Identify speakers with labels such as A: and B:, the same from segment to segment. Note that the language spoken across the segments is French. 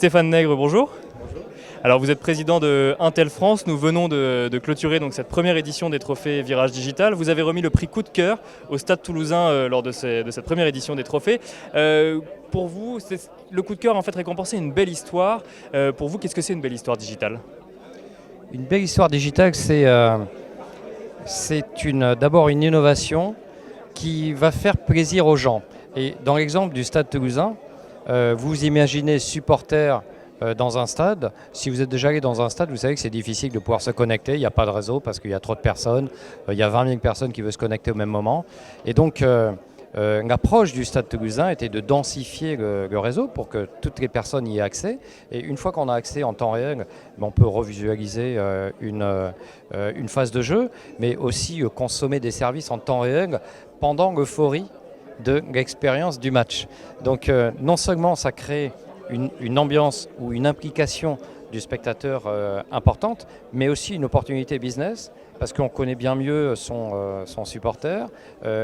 A: Stéphane Nègre, bonjour. Alors vous êtes président de Intel France, nous venons de clôturer donc cette première édition des trophées Virage Digital. Vous avez remis le prix Coup de cœur au Stade Toulousain lors de cette première édition des trophées. Pour vous, le coup de cœur en fait récompensé une belle histoire. Pour vous, qu'est-ce que c'est une belle histoire digitale?
B: Une belle histoire digitale, c'est d'abord une innovation qui va faire plaisir aux gens. Et dans l'exemple du Stade Toulousain, vous imaginez supporters dans un stade. Si vous êtes déjà allé dans un stade, vous savez que c'est difficile de pouvoir se connecter. Il n'y a pas de réseau parce qu'il y a trop de personnes. Il y a 20 000 personnes qui veulent se connecter au même moment. Et donc, l'approche du Stade Toulousain était de densifier le réseau pour que toutes les personnes y aient accès. Et une fois qu'on a accès en temps réel, on peut revisualiser une phase de jeu, mais aussi consommer des services en temps réel pendant l'euphorie de l'expérience du match. Donc non seulement ça crée une ambiance ou une implication du spectateur importante, mais aussi une opportunité business, parce qu'on connaît bien mieux son supporter,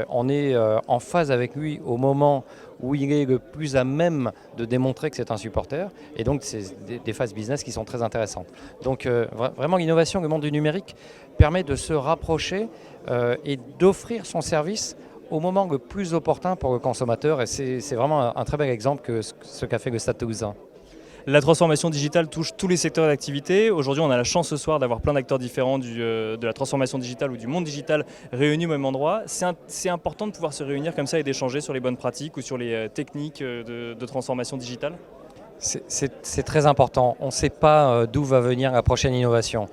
B: on est en phase avec lui au moment où il est le plus à même de démontrer que c'est un supporter, et donc c'est des phases business qui sont très intéressantes. Donc vraiment l'innovation, le monde du numérique permet de se rapprocher et d'offrir son service au moment le plus opportun pour le consommateur, et c'est vraiment un très bel exemple que ce qu'a fait le Stade Toulousain.
A: La transformation digitale touche tous les secteurs d'activité. Aujourd'hui, on a la chance ce soir d'avoir plein d'acteurs différents de la transformation digitale ou du monde digital réunis au même endroit. C'est important de pouvoir se réunir comme ça et d'échanger sur les bonnes pratiques ou sur les techniques de transformation digitale.
B: C'est très important. On ne sait pas d'où va venir la prochaine innovation.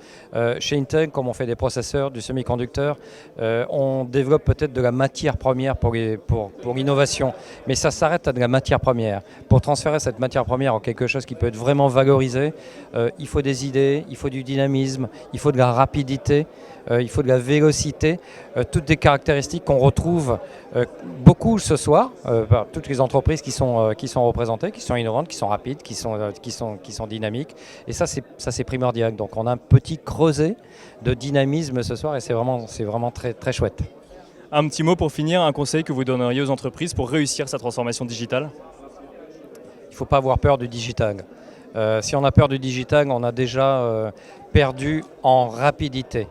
B: Chez Intel, comme on fait des processeurs, du semi-conducteur, on développe peut-être de la matière première pour l'innovation, mais ça s'arrête à de la matière première. Pour transférer cette matière première en quelque chose qui peut être vraiment valorisé, il faut des idées, il faut du dynamisme, il faut de la rapidité, il faut de la vélocité, toutes des caractéristiques qu'on retrouve beaucoup ce soir par toutes les entreprises qui sont représentées, qui sont innovantes, qui sont rapides, qui sont dynamiques. Et ça c'est primordial. Donc on a un petit creuset de dynamisme ce soir et c'est vraiment très, très chouette.
A: Un petit mot pour finir, un conseil que vous donneriez aux entreprises pour réussir sa transformation digitale?
B: Il ne faut pas avoir peur du digital. Si on a peur du digital, on a déjà perdu en rapidité.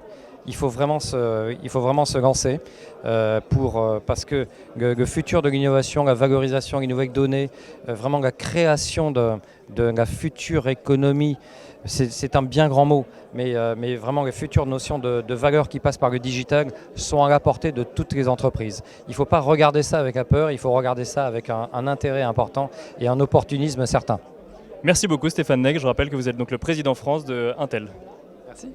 B: Il faut vraiment se lancer parce que le futur de l'innovation, la valorisation, les nouvelles données, vraiment la création de la future économie, c'est un bien grand mot, mais vraiment les futures notions de valeur qui passent par le digital sont à la portée de toutes les entreprises. Il ne faut pas regarder ça avec la peur, il faut regarder ça avec un intérêt important et un opportunisme certain.
A: Merci beaucoup Stéphane Nègre, je rappelle que vous êtes donc le président France de Intel.
B: Merci.